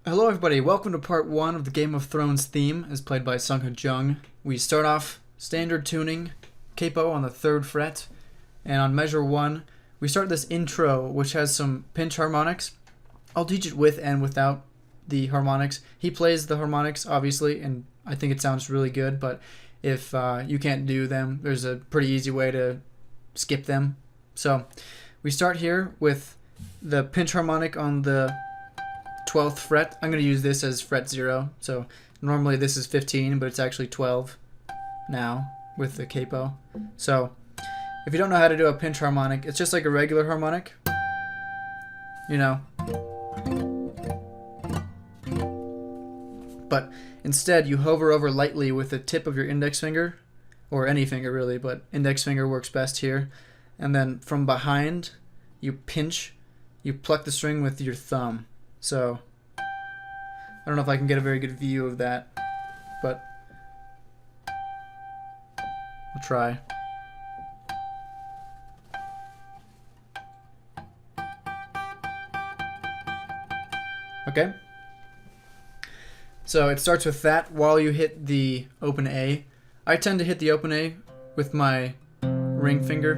Hello everybody, welcome to part 1 of the Game of Thrones theme as played by Sungha Jung. We start off standard tuning, capo on the 3rd fret, and on measure 1 we start this intro which has some pinch harmonics. I'll teach it with and without the harmonics. He plays the harmonics obviously, and I think it sounds really good, but if you can't do them, there's a pretty easy way to skip them. So we start here with the pinch harmonic on the 12th fret. I'm going to use this as fret 0. So normally this is 15, but it's actually 12 now with the capo. So if you don't know how to do a pinch harmonic, it's just like a regular harmonic. You know. But instead you hover over lightly with the tip of your index finger, or any finger really, but index finger works best here. And then from behind you pinch, you pluck the string with your thumb. So, I don't know if I can get a very good view of that, but I'll try. Okay. So it starts with that while you hit the open A. I tend to hit the open A with my ring finger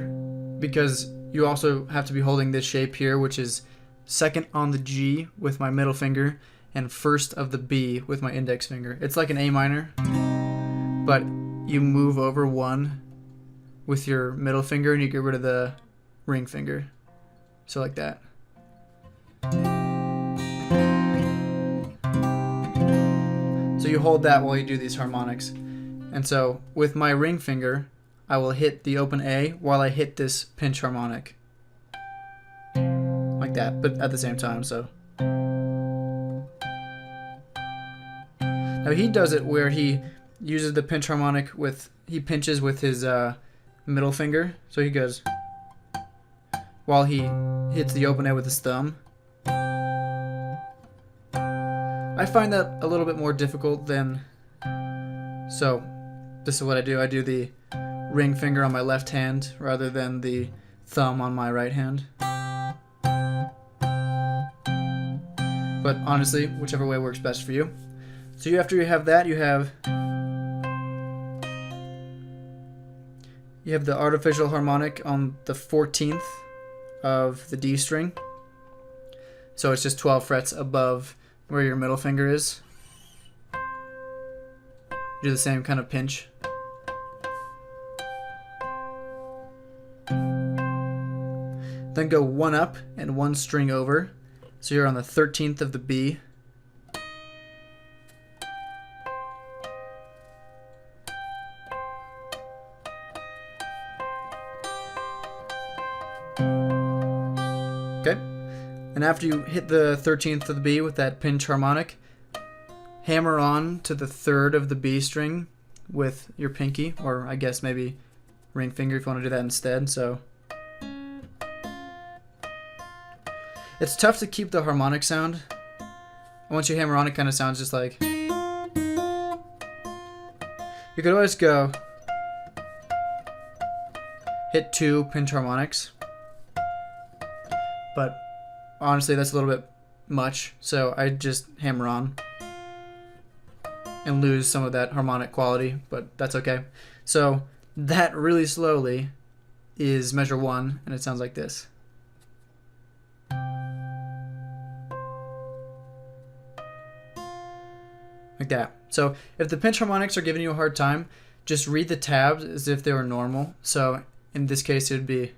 because you also have to be holding this shape here, which is second on the G with my middle finger and first of the B with my index finger. It's like an A minor, but you move over one with your middle finger and you get rid of the ring finger. So like that. So you hold that while you do these harmonics. And so with my ring finger, I will hit the open A while I hit this pinch harmonic. Like that, but at the same time, so. Now he does it where he uses the pinch harmonic he pinches with his middle finger. So he goes, while he hits the open A with his thumb. I find that a little bit more difficult than, so this is what I do. I do the ring finger on my left hand rather than the thumb on my right hand. But honestly, whichever way works best for you. So after you have that, you have the artificial harmonic on the 14th of the D string. So it's just 12 frets above where your middle finger is. Do the same kind of pinch. Then go one up and one string over. So you're on the 13th of the B. Okay. And after you hit the 13th of the B with that pinch harmonic, hammer on to the 3rd of the B string with your pinky, or I guess maybe ring finger if you want to do that instead. So it's tough to keep the harmonic sound. Once you hammer on, it kind of sounds just like. You could always go hit 2 pinch harmonics, but honestly that's a little bit much, so I just hammer on and lose some of that harmonic quality, but that's okay. So that really slowly is measure 1, and it sounds like this. Like that. So if the pinch harmonics are giving you a hard time, just read the tabs as if they were normal. So in this case it would be.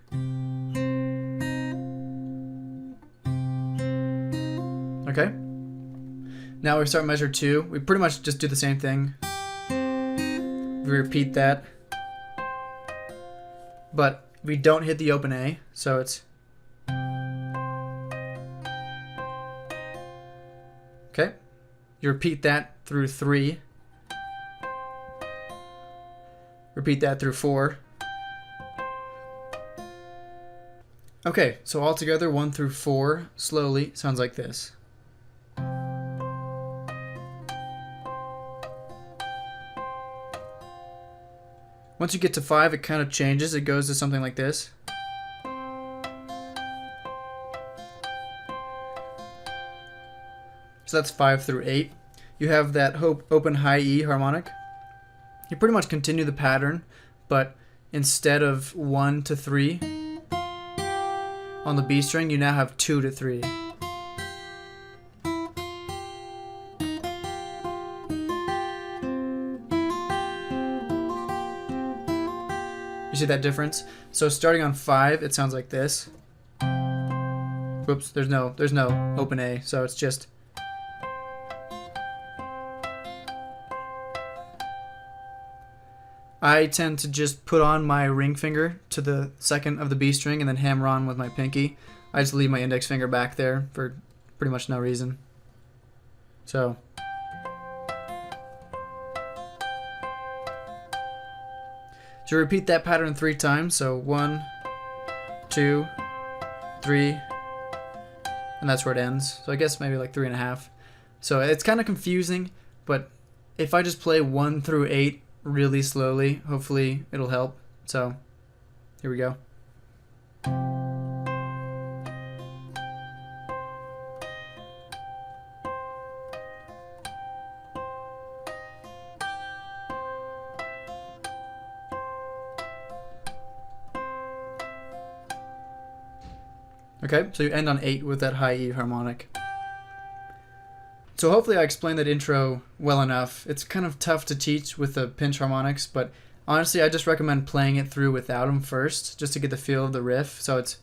Okay. Now we start measure 2. We pretty much just do the same thing. We repeat that. But we don't hit the open A, so it's. Okay. You repeat that through 3. Repeat that through 4. Okay, so all together 1 through 4 slowly sounds like this. Once you get to 5, it kind of changes. It goes to something like this. So that's 5 through 8. You have that open high E harmonic. You pretty much continue the pattern, but instead of 1 to 3 on the B string, you now have 2 to 3. You see that difference? So starting on 5, it sounds like this. Whoops, there's no open A, so it's just. I tend to just put on my ring finger to the second of the B string and then hammer on with my pinky. I just leave my index finger back there for pretty much no reason. So. So repeat that pattern 3 times. So 1, 2, 3, and that's where it ends. So I guess maybe like 3.5. So it's kind of confusing, but if I just play 1 through 8 really slowly, hopefully it'll help. So here we go. Okay, so you end on 8 with that high E harmonic. So hopefully I explained that intro well enough. It's kind of tough to teach with the pinch harmonics, but honestly I just recommend playing it through without them first, just to get the feel of the riff. So it's...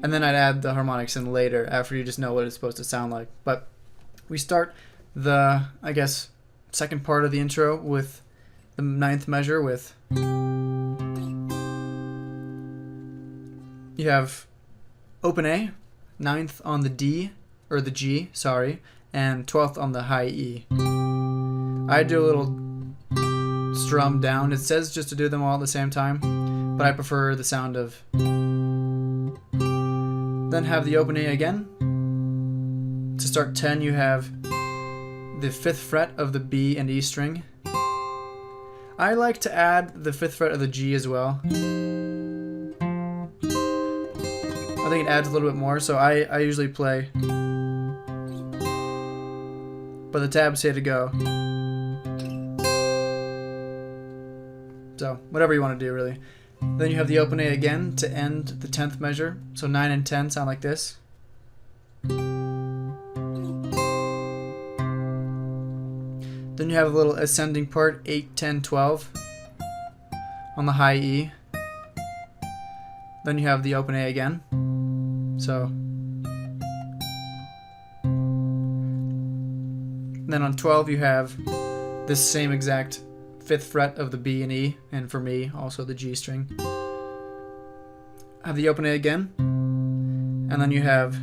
And then I'd add the harmonics in later after you just know what it's supposed to sound like. But we start the, I guess, second part of the intro with the 9th measure with, you have open A, 9th on the D, or the G, sorry, and 12th on the high E. I do a little strum down. It says just to do them all at the same time, but I prefer the sound of. Then have the open A again. To start 10, you have the 5th fret of the B and E string. I like to add the 5th fret of the G as well. I think it adds a little bit more, so I usually play. But the tabs say to go. So, whatever you want to do, really. Then you have the open A again to end the 10th measure. So 9 and 10 sound like this. Then you have a little ascending part, 8, 10, 12 on the high E. Then you have the open A again. So. Then on 12 you have this same exact 5th fret of the B and E, and for me also the G string. Have the open A again, and then you have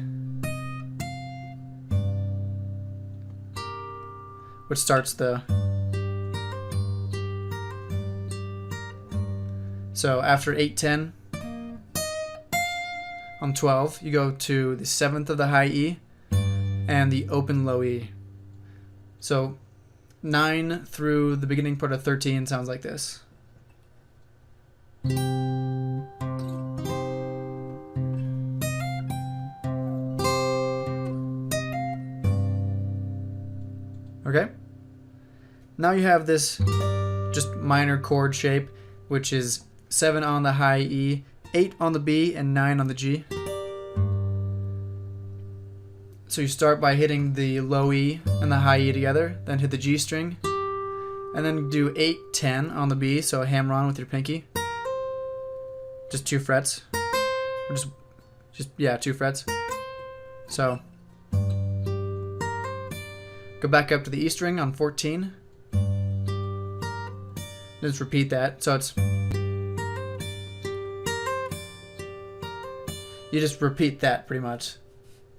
which starts the. So after 8, 10 on 12 you go to the 7th of the high E and the open low E. So 9 through the beginning part of 13 sounds like this. Okay? Now you have this just minor chord shape, which is 7 on the high E, 8 on the B, and 9 on the G. So you start by hitting the low E and the high E together, then hit the G string, and then do 8, 10 on the B, so hammer on with your pinky. Just 2 frets. Or just 2 frets. So go back up to the E string on 14. Just repeat that. So it's, you just repeat that pretty much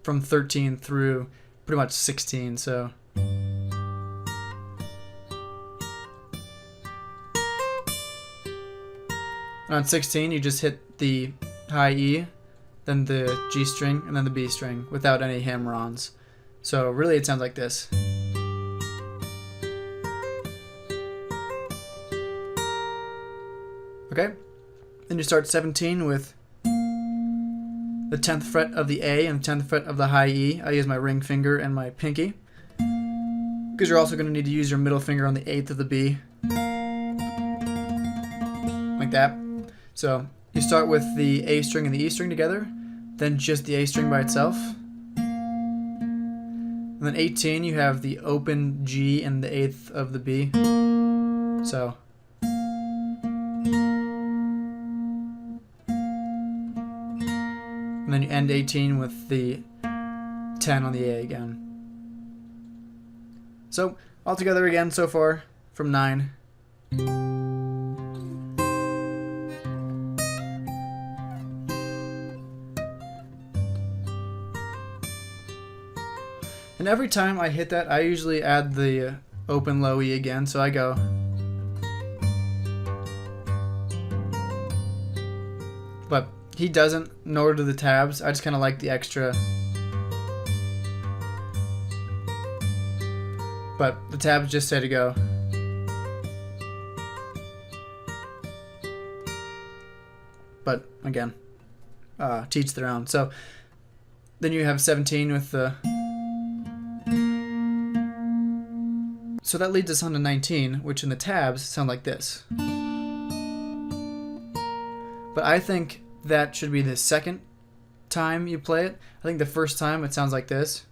from 13 through pretty much 16. So and on 16 you just hit the high E, then the G string, and then the B string without any hammer-ons. So really it sounds like this. Okay? Then you start 17 with the 10th fret of the A and the 10th fret of the high E. I use my ring finger and my pinky, because you're also going to need to use your middle finger on the 8th of the B. Like that. So you start with the A string and the E string together, then just the A string by itself. And then 18, you have the open G and the 8th of the B. So. And then you end 18 with the 10 on the A again. So, all together again so far from 9. And every time I hit that, I usually add the open low E again, so I go. But he doesn't, nor do the tabs. I just kind of like the extra. But the tabs just say to go. But again, to each their own. So then you have 17 with the. So that leads us on to 19, which in the tabs sound like this. But I think that should be the second time you play it. I think the first time it sounds like this.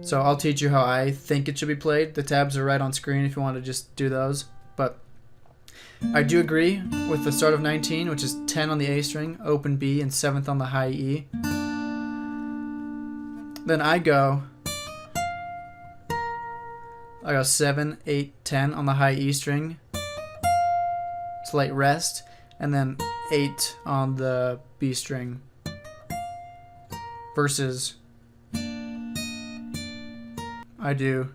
So I'll teach you how I think it should be played. The tabs are right on screen if you want to just do those. But I do agree with the start of 19, which is 10 on the A string, open B, and 7th on the high E. Then I go 7, 8, 10 on the high E string. Slight rest, and then 8 on the B string. Versus I do.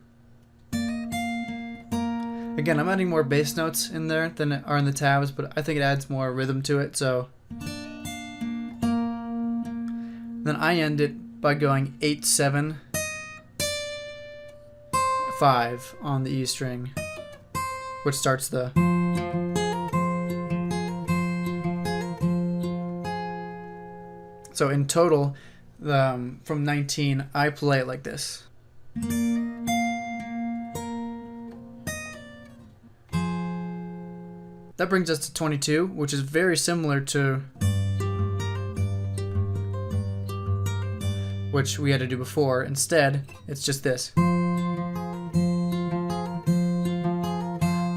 Again, I'm adding more bass notes in there than are in the tabs, but I think it adds more rhythm to it, so. Then I end it by going 8, 7, 5 on the E string, which starts the. So in total, from 19, I play it like this. That brings us to 22, which is very similar to which we had to do before. Instead, it's just this.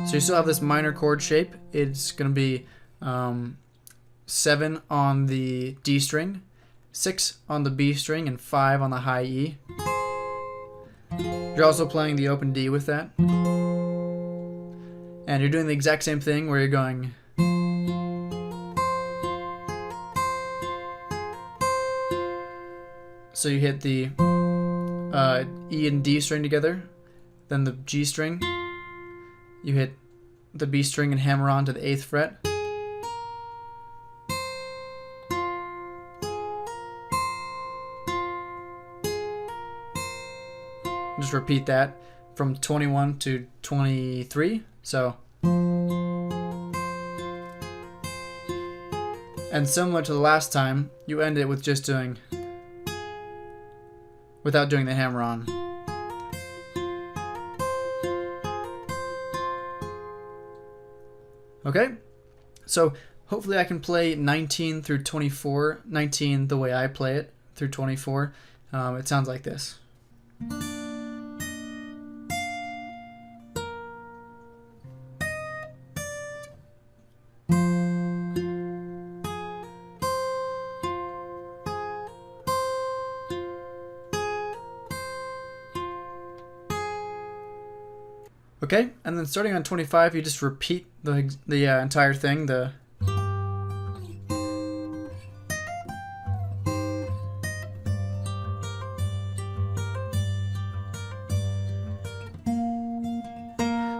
So you still have this minor chord shape. It's going to be 7 on the D string, 6 on the B string, and 5 on the high E. You're also playing the open D with that. And you're doing the exact same thing where you're going. So you hit the E and D string together, then the G string. You hit the B string and hammer on to the 8th fret. Just repeat that from 21 to 23. So, and similar to the last time, you end it with just doing, without doing the hammer on. Okay, so hopefully I can play 19 through 24, 19 the way I play it through 24. It sounds like this. Okay, and then starting on 25, you just repeat the entire thing.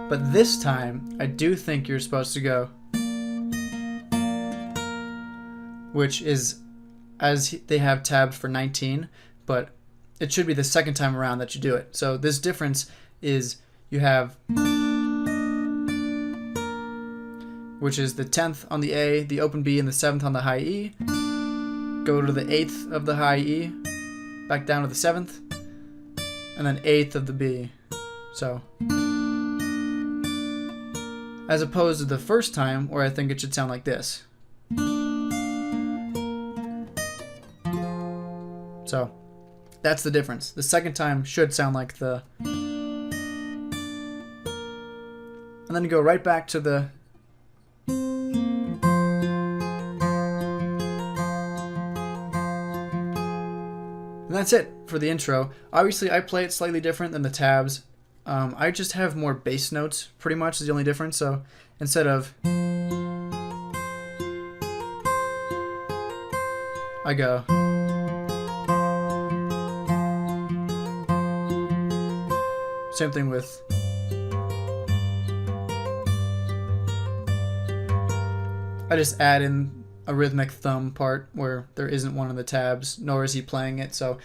But this time, I do think you're supposed to go, which is as they have tabs for 19, but it should be the second time around that you do it. So this difference is you have which is the 10th on the A, the open B, and the 7th on the high E. Go to the 8th of the high E, back down to the 7th, and then 8th of the B. So, as opposed to the first time where I think it should sound like this. So, that's the difference. The second time should sound like the... And then you go right back to the... And that's it for the intro. Obviously, I play it slightly different than the tabs. I just have more bass notes, pretty much, is the only difference. So instead of... I go... Same thing with... I just add in a rhythmic thumb part where there isn't one in the tabs, nor is he playing it. So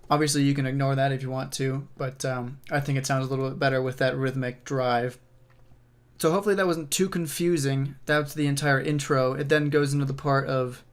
obviously you can ignore that if you want to, but I think it sounds a little bit better with that rhythmic drive. So hopefully that wasn't too confusing. That's the entire intro. It then goes into the part of...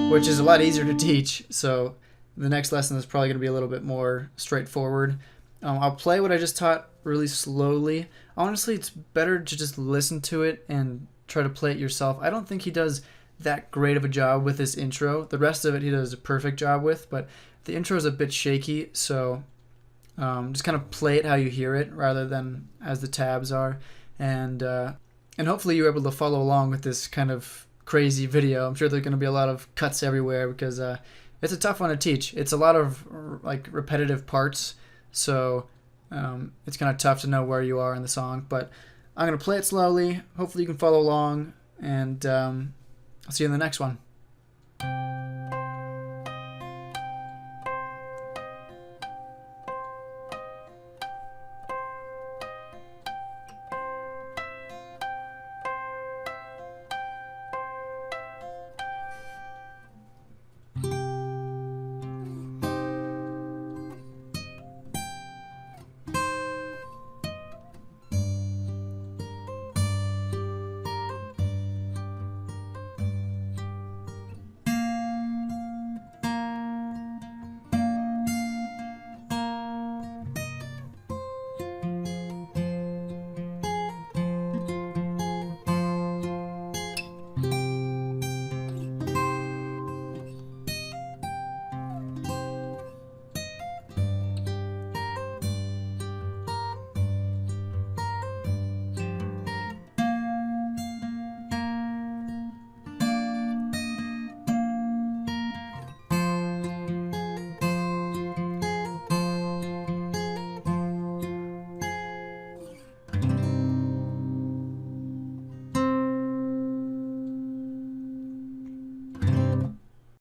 which is a lot easier to teach, so the next lesson is probably going to be a little bit more straightforward. I'll play what I just taught really slowly. Honestly, it's better to just listen to it and try to play it yourself. I don't think he does that great of a job with this intro. The rest of it he does a perfect job with, but the intro is a bit shaky, so just kind of play it how you hear it rather than as the tabs are. And hopefully you're able to follow along with this kind of crazy video. I'm sure there's going to be a lot of cuts everywhere because it's a tough one to teach. It's a lot of like repetitive parts, so it's kind of tough to know where you are in the song. But I'm going to play it slowly. Hopefully you can follow along, and I'll see you in the next one.